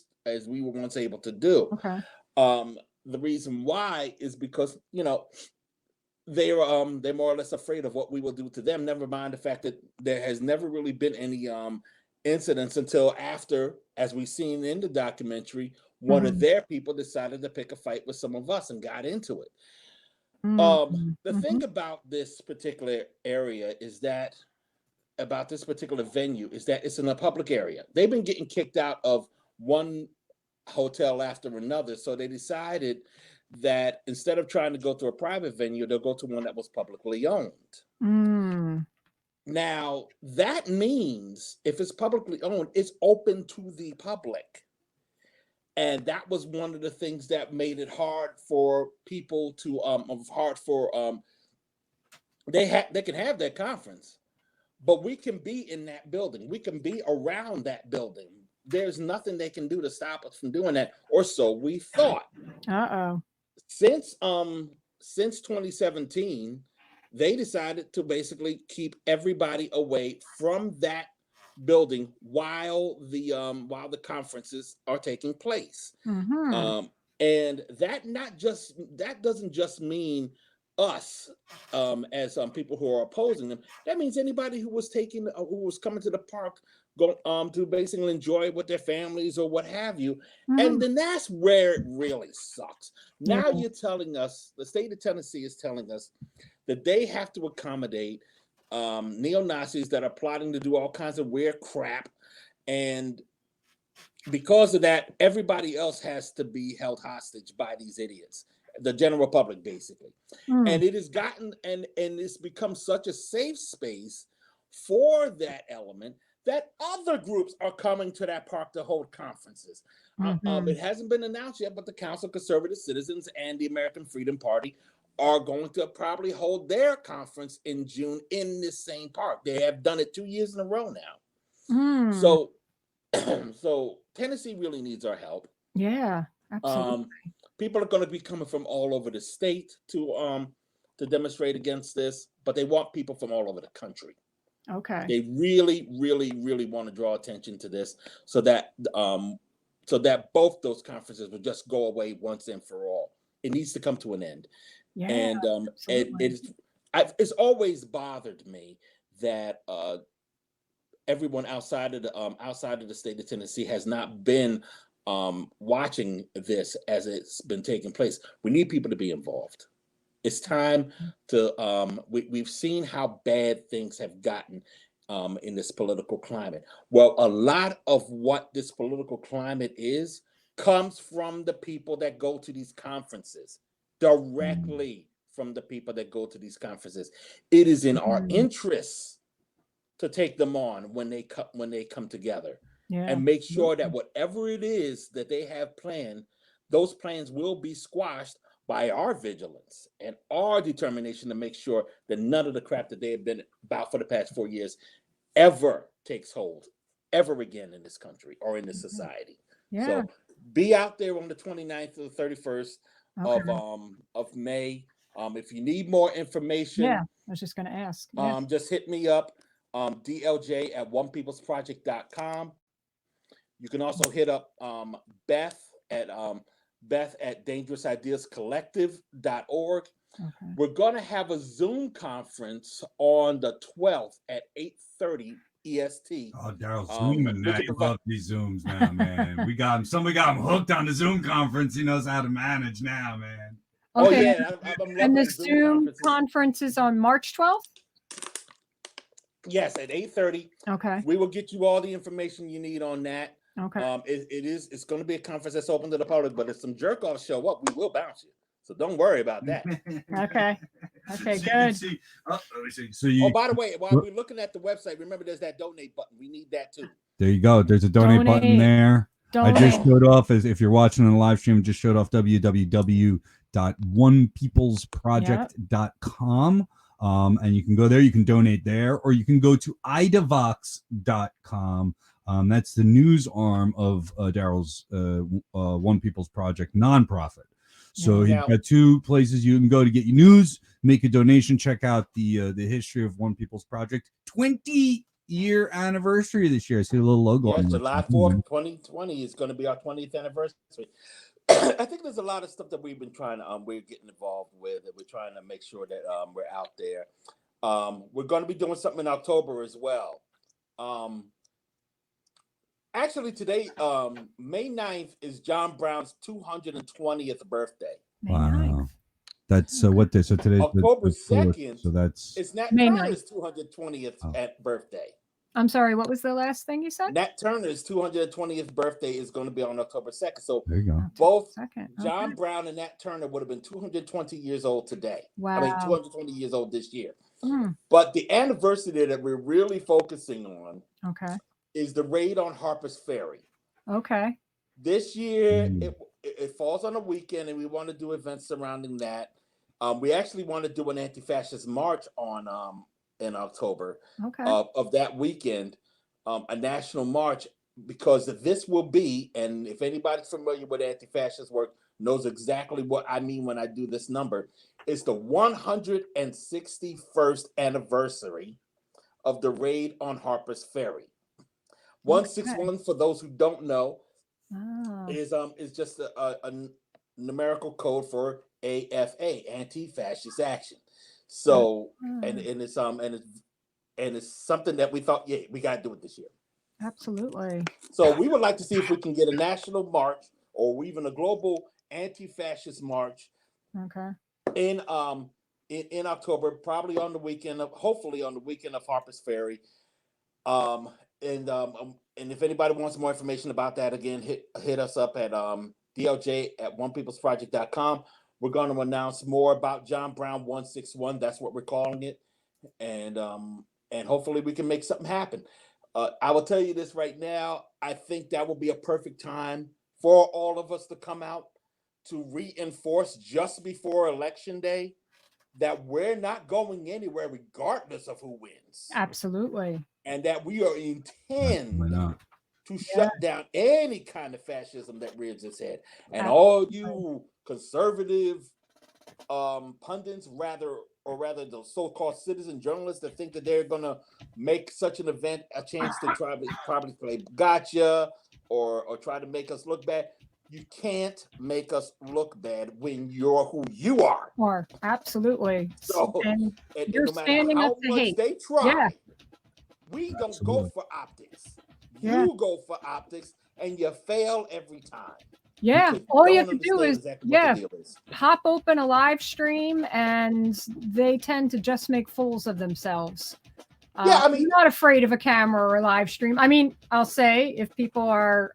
were once able to do. Okay. The reason why is because they're more or less afraid of what we will do to them. Never mind the fact that there has never really been any incidents until after, as we've seen in the documentary, one of their people decided to pick a fight with some of us and got into it. The thing about this particular area is that about this particular venue is that it's in a public area. They've been getting kicked out of one hotel after another, so they decided that instead of trying to go to a private venue, they'll go to one that was publicly owned. Now, that means if it's publicly owned, it's open to the public. And that was one of the things that made it hard for people to they can have their conference, but we can be in that building. We can be around that building. There's nothing they can do to stop us from doing that, or so we thought. Since 2017, they decided to basically keep everybody away from that building while the conferences are taking place. And that doesn't just mean us as people who are opposing them. That means anybody who was coming to the park to basically enjoy it with their families or what have you. And then that's where it really sucks. Now you're telling us, the state of Tennessee is telling us that they have to accommodate neo-Nazis that are plotting to do all kinds of weird crap. And because of that, everybody else has to be held hostage by these idiots, the general public, basically. And it has gotten, and it's become such a safe space for that element that other groups are coming to that park to hold conferences. It hasn't been announced yet, but the Council of Conservative Citizens and the American Freedom Party are going to probably hold their conference in June in this same park. They have done it 2 years in a row now. So Tennessee really needs our help. Yeah, absolutely. People are going to be coming from all over the state to demonstrate against this, but they want people from all over the country. Okay. They really, really, really want to draw attention to this so that both those conferences will just go away once and for all. It needs to come to an end. Yeah. And absolutely. it's always bothered me that everyone outside of the state of Tennessee has not been watching this as it's been taking place. We need people to be involved. It's time to we've seen how bad things have gotten in this political climate. Well, a lot of what this political climate is comes from the people that go to these conferences, directly from the people that go to these conferences. It is in our interests to take them on when they come together, and make sure that whatever it is that they have planned, those plans will be squashed by our vigilance and our determination to make sure that none of the crap that they have been about for the past 4 years ever takes hold ever again in this country or in this society. So be out there on the 29th to the 31st of May. If you need more information, I was just going to ask. just hit me up, dlj@onepeoplesproject.com. You can also hit up Beth at dangerousideascollective.org. We're going to have a Zoom conference on the 12th at 8:30 EST. Oh, Daryl's zooming now. You love these Zooms now, man. Somebody got him hooked on the Zoom conference. He knows how to manage now, man. Okay. Oh, yeah. I'm and the Zoom conference is on March 12th? Yes, at 8:30. Okay. We will get you all the information you need on that. Okay. It's going to be a conference that's open to the public, but if some jerk offs show up, we will bounce you. So don't worry about that. Okay. Okay, good. So by the way, while we're looking at the website, remember there's that donate button. We need that too. There you go. There's a donate button there. I just showed off, if you're watching on the live stream, just showed off www.onepeoplesproject.com. And you can go there, you can donate there, or you can go to idavox.com. That's the news arm of Daryl's One People's Project nonprofit. So he's got two places you can go to get your news, make a donation, check out the history of One People's Project. 20-year anniversary this year. I see a little logo on July 4th, 2020 is going to be our 20th anniversary. I think there's a lot of stuff that we've been trying to we're getting involved with, and we're trying to make sure that we're out there. We're going to be doing something in October as well. Actually, today, May 9th, is John Brown's 220th birthday. Wow. That's what day? So today's October 2nd. So that's Nat Turner's 220th birthday. I'm sorry, what was the last thing you said? Nat Turner's 220th birthday is going to be on October 2nd. So there you go. Both John Brown and Nat Turner would have been 220 years old today. Wow. I mean, 220 years old this year. But the anniversary that we're really focusing on is the raid on Harper's Ferry. Okay. This year, it falls on a weekend, and we want to do events surrounding that. We actually want to do an anti-fascist march in October of that weekend, a national march, because this will be, and if anybody's familiar with anti-fascist work knows exactly what I mean when I do this number, it's the 161st anniversary of the raid on Harper's Ferry. 161, for those who don't know, is just a numerical code for AFA, anti-fascist action. So and it's something that we thought, we got to do it this year. Absolutely. So we would like to see if we can get a national march or even a global anti-fascist march. In October, probably on the weekend hopefully on the weekend of Harper's Ferry. And if anybody wants more information about that, again, hit us up at dlj@onepeoplesproject.com. We're going to announce more about John Brown 161. That's what we're calling it. And hopefully we can make something happen. I will tell you this right now. I think that will be a perfect time for all of us to come out to reinforce just before Election Day that we're not going anywhere regardless of who wins. Absolutely. And that we are intend to shut down any kind of fascism that rears its head. And all you conservative pundits, rather or rather the so-called citizen journalists that think that they're going to make such an event a chance to probably play gotcha or try to make us look bad. You can't make us look bad when you're who you are. Or absolutely. So, and you're no matter standing how up to much hate. they try, Yeah. we don't Absolutely. go for optics. Yeah. You go for optics, and you fail every time. Yeah. Because All you don't have to do understand is, exactly what the deal is. pop open a live stream, and they tend to just make fools of themselves. Yeah, I mean, I'm not afraid of a camera or a live stream. I mean, I'll say if people are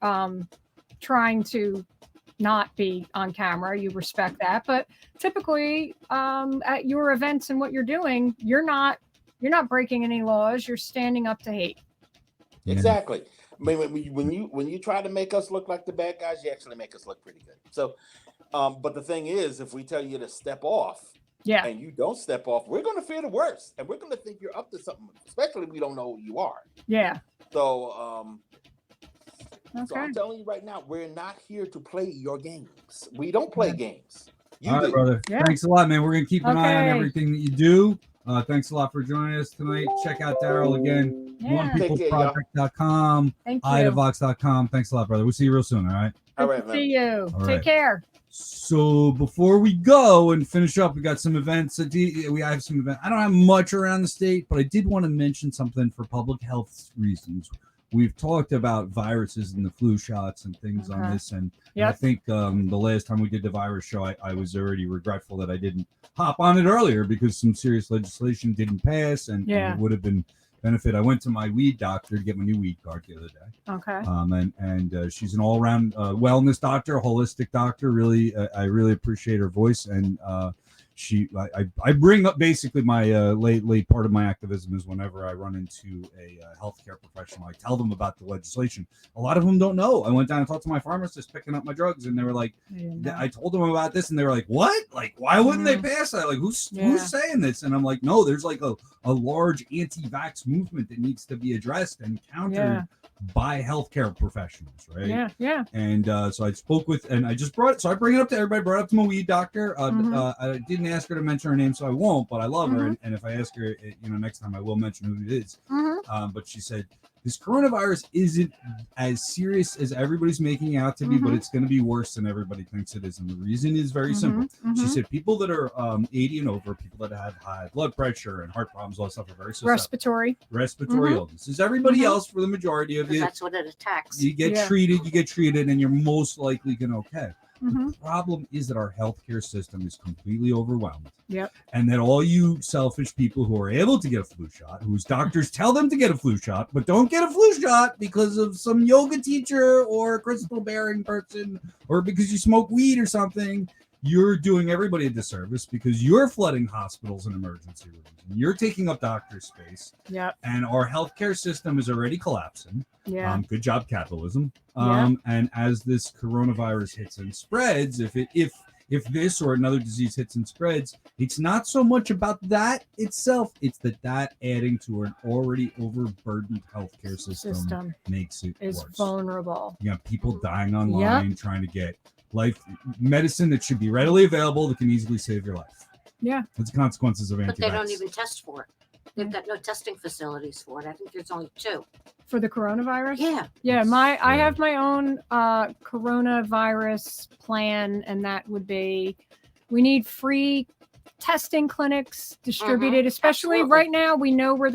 trying to not be on camera, you respect that. But typically, at your events and what you're doing, you're not breaking any laws. You're standing up to hate. exactly. I mean, when you try to make us look like the bad guys, you actually make us look pretty good. So, but the thing is, if we tell you to step off, and you don't step off, we're going to fear the worst, and we're going to think you're up to something, especially if we don't know who you are. Yeah. So, Okay. so I'm telling you right now, we're not here to play your games. We don't play games. You All right, do. brother. Yeah. Thanks a lot, man. We're going to keep an eye on Okay. everything that you do. Thanks a lot for joining us tonight. Check out Daryle again. Yeah. OnePeopleProject.com, Thank you. idavox.com. Thanks a lot, brother. We'll see you real soon. All right. All Good right, to man. see you. All Take right. care. So before we go and finish up, we got some events. We have some events. I don't have much around the state, but I did want to mention something for public health reasons. We've talked about viruses and the flu shots and things on this, and I think the last time we did the virus show, I was already regretful that I didn't hop on it earlier because some serious legislation didn't pass, and it would have been benefit. I went to my weed doctor to get my new weed card the other day. Okay. And she's an all-around wellness doctor, holistic doctor. Really, I really appreciate her voice, and I bring up basically my late part of my activism is whenever I run into a healthcare professional, I tell them about the legislation. A lot of them don't know. I went down and talked to my pharmacist picking up my drugs, and they were like, I told them about this, and they were like, what? Like, why wouldn't they pass that? Like, who's saying this? And I'm like, no, there's like a large anti-vax movement that needs to be addressed and countered by healthcare professionals, right? Yeah. And so I spoke with, and I just brought it. So I bring it up to everybody. Brought it up to my weed doctor. I didn't ask her to mention her name, so I won't. But I love her, and if I ask her, next time I will mention who it is. But she said this coronavirus isn't as serious as everybody's making it out to be, but it's going to be worse than everybody thinks it is. And the reason is very simple. She said people that are 80 and over, people that have high blood pressure and heart problems, all that stuff are very susceptible. Respiratory illnesses. Everybody else, for the majority of you, that's what it attacks. you get treated, and you're most likely going to okay. The problem is that our healthcare system is completely overwhelmed. And that all you selfish people who are able to get a flu shot, whose doctors tell them to get a flu shot, but don't get a flu shot because of some yoga teacher or a crystal bearing person, or because you smoke weed or something, you're doing everybody a disservice because you're flooding hospitals and emergency rooms. And you're taking up doctor space. And our healthcare system is already collapsing. Good job, capitalism. And as this coronavirus hits and spreads, if this or another disease hits and spreads, it's not so much about that itself. It's that adding to an already overburdened healthcare system makes it worse. Vulnerable. You have people dying online trying to get medicine that should be readily available that can easily save your life. That's the consequences of anti-vax. But they don't even test for it. They've got no testing facilities for it. I think there's only 2 for the coronavirus. Yeah. I have my own coronavirus plan, and that would be we need free testing clinics distributed, especially right now. We know where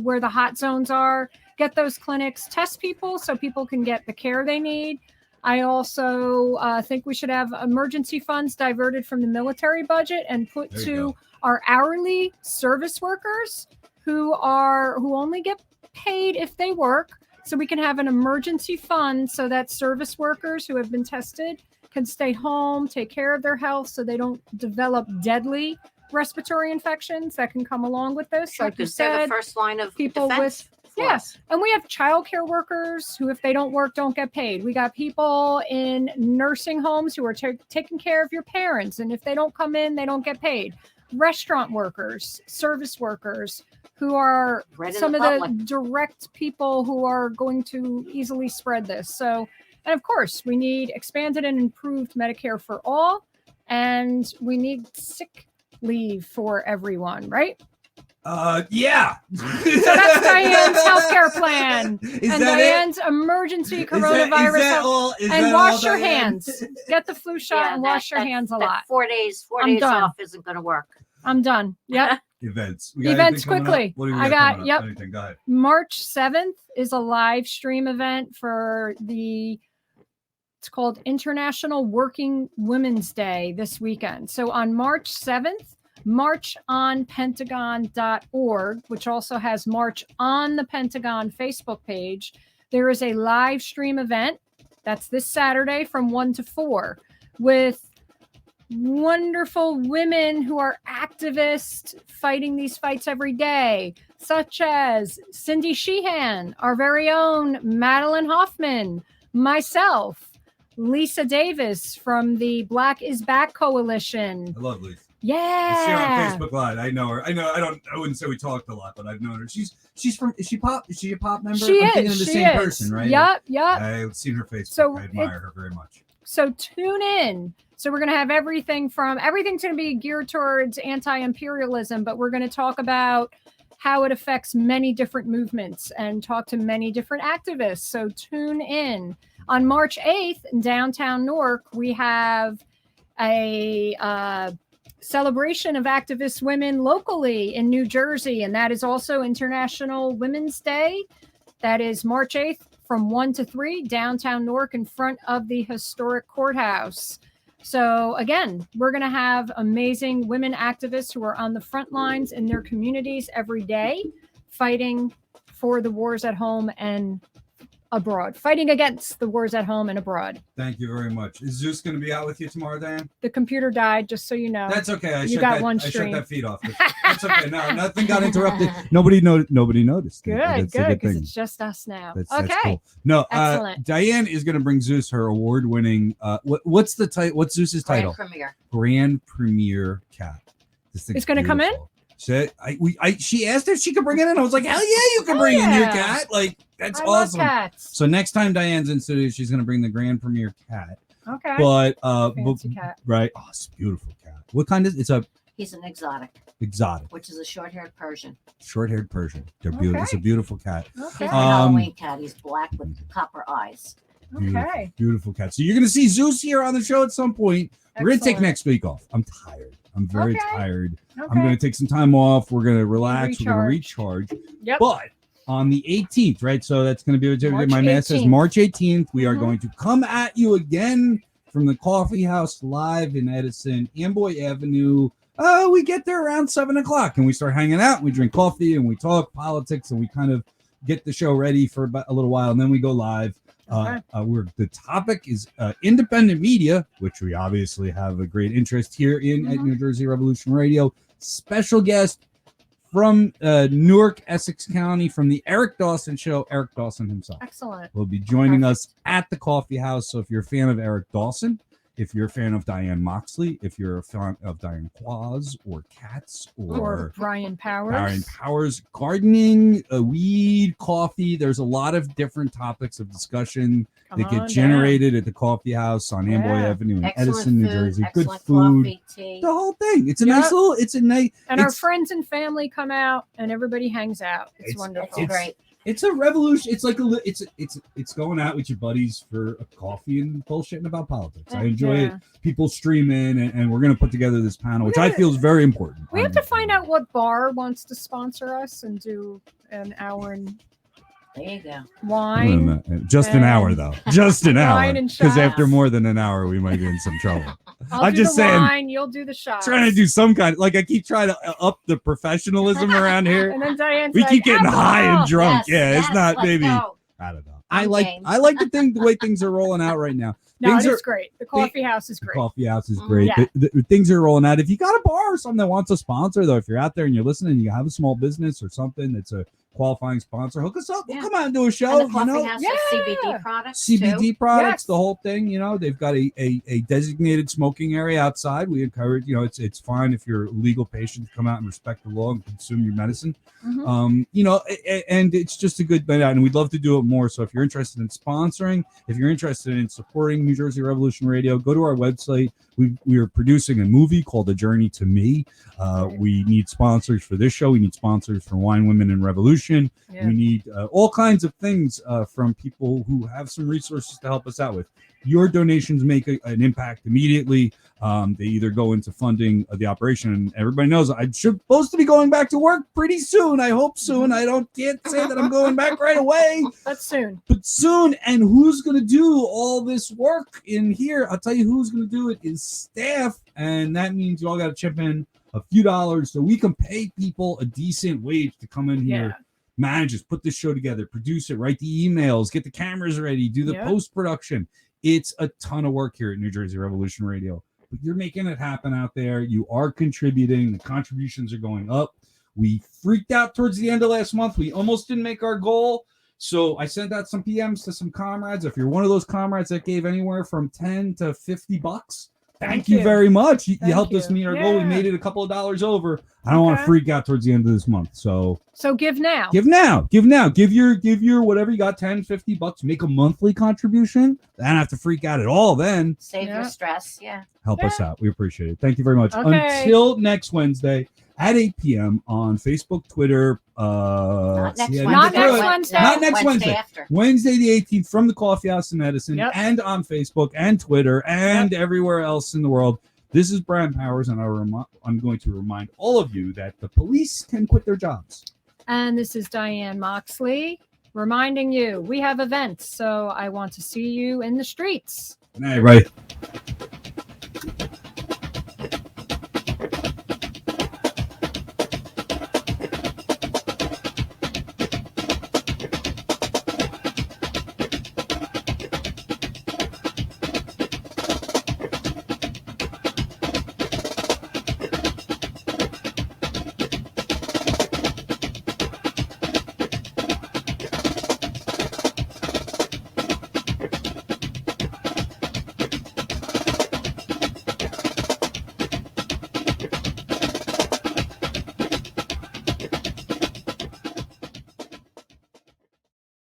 where the hot zones are. Get those clinics, test people so people can get the care they need. I also think we should have emergency funds diverted from the military budget and put to our hourly service workers who only get paid if they work. So we can have an emergency fund so that service workers who have been tested can stay home, take care of their health so they don't develop deadly respiratory infections that can come along with this. Sure, like you they're said, the first line of people defense. Yes. And we have childcare workers who, if they don't work, don't get paid. We got people in nursing homes who are taking care of your parents. And if they don't come in, they don't get paid. Restaurant workers, service workers who are some of the direct people who are going to easily spread this. So, and of course, we need expanded and improved Medicare for all. And we need sick leave for everyone, right? Yeah. So that's Diane's healthcare plan. Is And that Diane's emergency coronavirus health. And wash your hands. Get the flu shot and wash your hands a lot. 4 days, I'm days done. off isn't going to work. I'm done. Yep. Events. We got Events anything coming up? quickly. What do we I got got, coming up? yep. Anything? Go ahead. March 7th is a live stream event for it's called International Working Women's Day this weekend. So on March 7th, marchonpentagon.org, which also has March on the Pentagon Facebook page, there is a live stream event. That's this Saturday from 1 to 4 with wonderful women who are activists fighting these fights every day, such as Cindy Sheehan, our very own Madeline Hoffman, myself, Lisa Davis from the Black is Back Coalition. I love Lisa. Yeah. I see her on Facebook Live. I know her. I wouldn't say we talked a lot, but I've known her. She's from, is she a pop member? She I'm is. thinking of the same person, right? Yep. I've seen her Facebook. So I admire her very much. So tune in. So we're going to have everything's going to be geared towards anti-imperialism, but we're going to talk about how it affects many different movements and talk to many different activists. So tune in. On March 8th in downtown Newark, we have a celebration of activist women locally in New Jersey, and that is also International Women's Day. That is March 8th from 1 to 3, downtown Newark in front of the historic courthouse. So again, we're going to have amazing women activists who are on the front lines in their communities every day, fighting for the wars at home and abroad, fighting against the wars at home and abroad. Thank you very much. Is Zeus going to be out with you tomorrow, Diane? The computer died, just so you know. That's okay. I You shut got that, one I shut stream. that feed off. That's okay. No, nothing got interrupted. Nobody noticed. Good, That's a good, because thing. it's just us now. That's Okay. cool. No, Excellent. Diane is going to bring Zeus her award-winning. What's the title? What's Zeus's title? Grand Premier cat. This thing's It's going to come in? She asked if she could bring it in. I was like, hell yeah, you can bring in your cat. Like, that's I love awesome. cats. So next time Diane's in studio, she's going to bring the Grand Premier cat. Okay. But Fancy cat. right, oh, it's a beautiful cat. What kind is it's a He's an exotic, exotic which is a short-haired Persian. short-haired Persian? They're beautiful. It's a Okay. beautiful cat. He's Okay. a Halloween cat. He's black with copper eyes. Okay. Beautiful cat. So you're going to see Zeus here on the show at some point. We're going to take Excellent. next week off. I'm tired. I'm very Okay. tired. Okay. I'm going to take some time off. We're going to relax. We're going to recharge. Yep. But on the 18th, right? So that's going to be March my math says 18th. March 18th. We are Mhm. going to come at you again from the Coffee House live in Edison, Amboy Avenue. We get there around 7:00 and we start hanging out. And we drink coffee and we talk politics and we kind of get the show ready for about a little while. And then we go live. Okay. The topic is independent media, which we obviously have a great interest here in at Mhm. New Jersey Revolution Radio. Special guest from Newark, Essex County, from the Eric Dawson Show, Eric Dawson himself Excellent. will be joining us at the Coffee House. So if you're a fan of Eric Dawson, if you're a fan of Diane Moxley, if you're a fan of Diane Quaz or cats Or Brian Powers. Darren Powers, gardening, weed, coffee. There's a lot of different topics of discussion Come that get on generated at the Coffee House on Amboy Yeah. Avenue in Excellent Edison, New food, Jersey. Good excellent food. coffee, tea. The whole thing. It's a Yep. nice little. It's a nice. And our it's- friends and family come out and everybody hangs out. It's wonderful. It's great. It's a revolution. It's like it's going out with your buddies for a coffee and bullshitting about politics. I enjoy it. Yeah. People stream in, and we're going to put together this panel, which I feel is very important. We have to find out what bar wants to sponsor us and do an hour and There you go. wine. Just an hour, and- though. Just an hour. Wine and Because after shots. more than an hour, we might be in some trouble. I'll I'm do just the saying, wine, you'll do the shots. Trying to do some kind. Like I keep trying to up the professionalism around here. And then Diane's We like, keep getting high and alcohol. drunk. Yes, It's not let's maybe. go. I don't know. I'm game. I like the way things are rolling out right now. No, Things it are- is great. The coffee house is The great. Coffee House is great. Yeah. The things are rolling out. If you got a bar or something that wants a sponsor, though, if you're out there and you're listening, you have a small business or something that's qualifying sponsor, hook us up. We'll Yeah. come out and do a show. And the coffee you know, house Yeah. has CBD products CBD too. products, Yes. the whole thing. You know, they've got a designated smoking area outside. We encourage, you know, it's fine if you're a legal patient to come out and respect the law and consume your medicine. Mhm. You know, and it's just a good night out, and we'd love to do it more. So if you're interested in sponsoring, if you're interested in supporting New Jersey Revolution Radio, go to our website. We are producing a movie called A Journey to Me. We need sponsors for this show. We need sponsors for Wine, Women, and Revolution. Yeah. We need all kinds of things from people who have some resources to help us out with. Your donations make an impact immediately. They either go into funding the operation, and everybody knows I'm supposed to be going back to work pretty soon. I hope soon. I can't say that I'm going back right away, But soon. but soon. And who's going to do all this work in here? I'll tell you who's going to do it is staff, and that means you all got to chip in a few dollars so we can pay people a decent wage to come in here. Yeah. Manage this, put this show together, produce it, write the emails, get the cameras ready, do the Yep. post-production. It's a ton of work here at New Jersey Revolution Radio. But you're making it happen out there. You are contributing. The contributions are going up. We freaked out towards the end of last month. We almost didn't make our goal. So I sent out some PMs to some comrades. If you're one of those comrades that gave anywhere from $10 to $50, thank you very much. You Thank helped us you. meet our goal. We Yeah. made it a couple of dollars over. I don't want to Okay. freak out towards the end of this month. So Give now. give now. Give your whatever you got, $10, $50. Make a monthly contribution. I don't have to freak out at all then. Save Yeah. your stress. Yeah. Help us out. We appreciate it. Thank you very much. Okay. Until next Wednesday at 8 p.m. on Facebook, Twitter. Not next see, I didn't Wednesday. Not get through next it. Wednesday. Not next Wednesday. After. Wednesday the 18th from the Coffee House in Medicine Yep. and on Facebook and Twitter and everywhere else in the world. This is Brian Powers, and I'm going to remind all of you that the police can quit their jobs. And this is Diane Moxley reminding you we have events, so I want to see you in the streets. Good night, right?